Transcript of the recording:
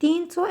300